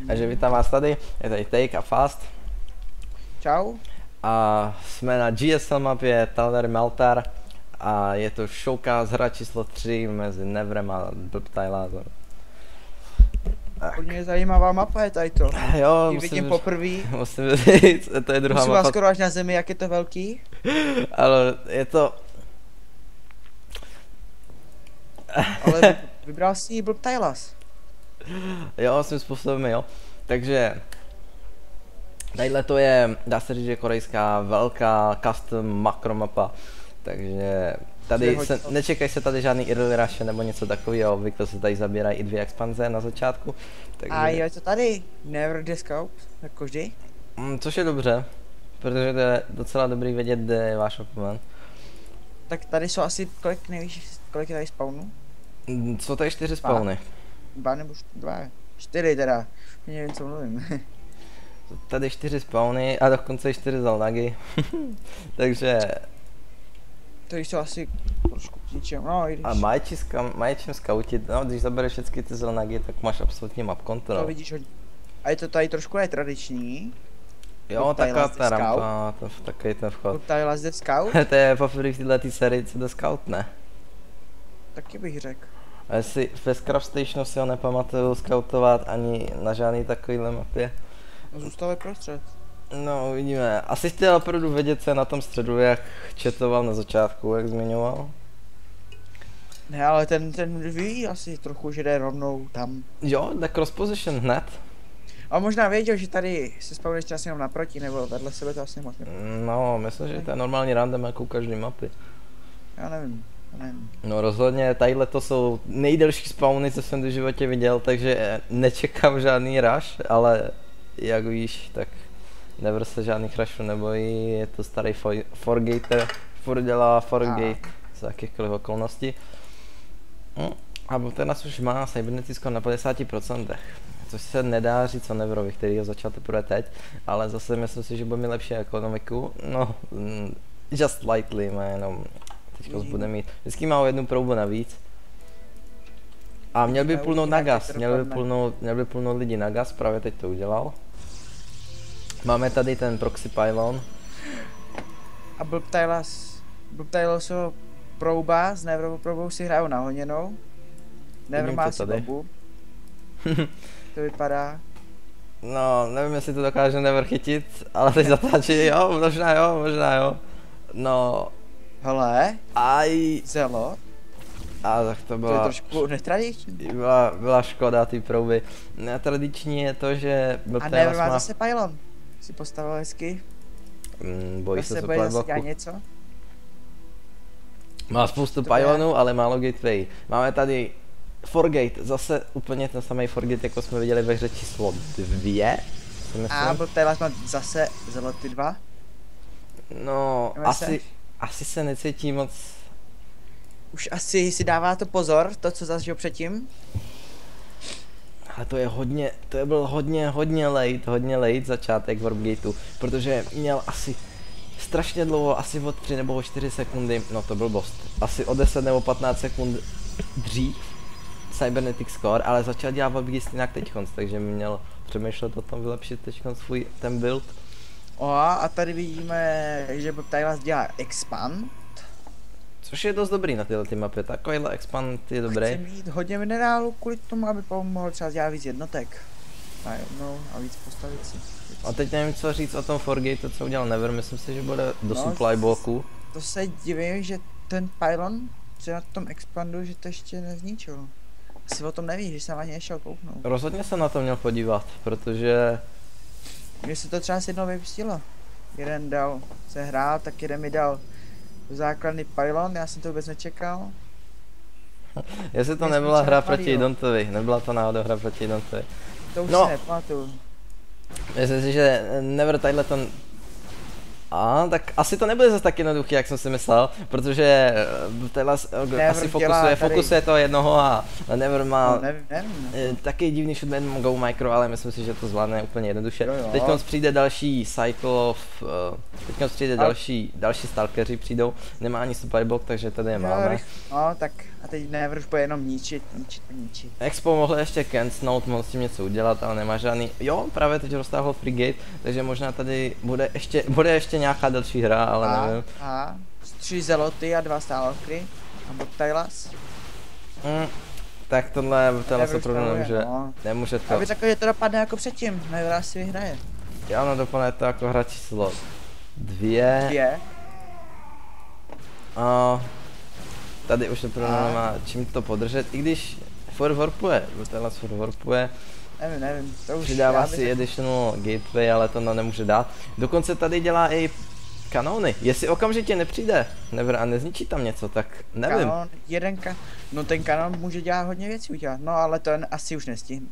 Takže vítám vás tady, je tady Take a Fast. Čau. A jsme na GSL mapě Tal'Darim Meltar a je to showcase hra číslo 3 mezi Neverem a Blbtylázem. Hodně zajímavá mapa je tady to. Jo, Ji vidím poprvé. musím říct, to je druhá Musím mapa. vás skoro až na zemi, jak je to velký. Ale je to... Ale vybral si Blbtylas. Jo, svým způsobem jo. Takže... Tadyhle to je, dá se říct, že korejská velká custom makromapa. Takže... Tady se, nečekají se tady žádný early rush nebo něco takového, obvykle se tady zabírají i 2 expanze na začátku. Takže... A je to tady, Never the Scout, jako vždy. Což je dobře, protože to je docela dobrý vědět, kde je váš oponent. Tak tady jsou asi, kolik nevíš, kolik je tady spawnů? Jsou tady 4 spawny. 2 nebo 2? 4 teda, nevím co mluvím. Jsou tady 4 spawny a dokonce i 4 zalnagy. Takže... To jsou asi trošku k ničemu, no i když... A mají čím scoutit, no když zabereš všechny ty zalnagy, tak máš absolutně map control. To vidíš hodně. A je to tady trošku netradiční. Jo, taková ta rampa, takový ten vchod. Blbtylas the Scout? To je poprvé v této sérii, co to scout, ne? Taky bych řekl. A jestli ve Scrap Stationu si ho nepamatuju scoutovat ani na žádný takovýhle mapě. No zůstal ve prostřed. No, uvidíme. Asi chtěl opravdu vědět, co je na tom středu, jak chatoval na začátku, jak zmiňoval. Ne, ale ten ví asi trochu, že jde rovnou tam. Jo, jde cross position hned. A možná věděl, že tady se spawnuješ asi jenom naproti, nebo vedle sebe to asi moc ne. No, myslím, že to je normální random jako u každé mapy. Já nevím. No rozhodně, tadyhle to jsou nejdelší spawny, co jsem v životě viděl, takže nečekám žádný rush, ale jak víš, tak Never se žádných rushů nebojí, je to starý forgater, furt dělá forgate za jakýchkoliv okolností. A ten nás už má cybernetickou na 50%, což se nedá říct o Neverovi, který ho začal teprve teď, ale zase myslím si, že bude mít lepší ekonomiku, no just slightly, má jenom teďka bude mít, vždycky má o jednu proubu navíc. A měl by pulnout na gas, měl by pulnout lidi na gas, právě teď to udělal. Máme tady ten proxy pylon. A Blbtylasova prouba s Neverovou proubou si hrajou nahoněnou. Never má asi bobu. To vypadá. No, nevím, jestli to dokáže Never chytit, ale teď zatáčí, jo, možná jo. No. Hele. Aj. Zelo. A tak to byla... To je trošku netradiční. Byla škoda ty prouby. Netradiční je to, že... A Never má zase pylon. Si postavil hezky. Bojí se supply bloku. Něco? Má spoustu pylonů, ale málo gateway. Máme tady Forgate, zase úplně ten samý Forgate, jako jsme viděli ve hře číslo 2. A Blbtylas má zase ty 2. No, asi se necítí moc. Už asi si dává to pozor, to co zažil předtím. Ale to byl hodně late začátek Warpgateu, protože měl asi strašně dlouho, asi o 3 nebo o 4 sekundy, no to byl blbost, asi o 10 nebo 15 sekund dřív Cybernetic score, ale začal dělat Warpgate jinak teďkonc, takže měl přemýšlet o tom vylepšit teďkonc svůj ten build. A tady vidíme, že Blbtylas dělá expand. Což je dost dobrý na této mapě, takovýhle expand je dobrý. Chce mít hodně minerálů kvůli tomu, aby mohl třeba dělat víc jednotek. Najednou a víc postavit si. A teď nevím co říct o tom Forgate, co udělal Never, myslím si, že bude do supply bloku. To se divím, že ten pylon, co je na tom expandu, že to ještě nezničil. Asi o tom nevíš, když jsem ani nešel kouknout. Rozhodně se na to měl podívat, protože... Mně se to třeba s jednou vypustilo. Jeden dal se hrál, tak jeden mi dal základný pylon, já jsem to vůbec nečekal. Jestli to nebyla hra proti Idontovi, nebyla to náhodou hra proti Idontovi. To už si nepamatuju. Myslím si, že Never tadyhle ten... A tak asi to nebude zase tak jednoduchý, jak jsem si myslel, protože Taylor asi fokusuje toho jednoho a Never má taky divný shootman go micro, ale myslím si, že to zvládne úplně jednoduše. Teď přijde další cycle of, teď přijde další stalkeři přijdou, nemá ani superblock, takže tady je máme. No tak a teď Never už bude jenom ničit. Expo mohl ještě cancnout, mohl s tím něco udělat, ale nemá žádný, jo, právě teď roztáhl free gate, takže možná tady bude ještě nějaká další hra, ale nevím. A 3 zeloty a 2 stalkery a bot Tylas. Tak tohle se opravdu nemůže to. Aby řekl, že to dopadne jako předtím, Never asi vyhraje. Jo, no dopadne to jako hra číslo 2. A tady už opravdu nemá čím to podržet, i když forwarpuje, Tylas forwarpuje. Nevím, to už přidává si additional gateway, ale to nemůže dát. Dokonce tady dělá i kanóny. Jestli okamžitě nepřijde Never a nezničí tam něco, tak nevím. Kanon, no ten kanon může dělat hodně věcí udělat, no ale ten asi už nestihne.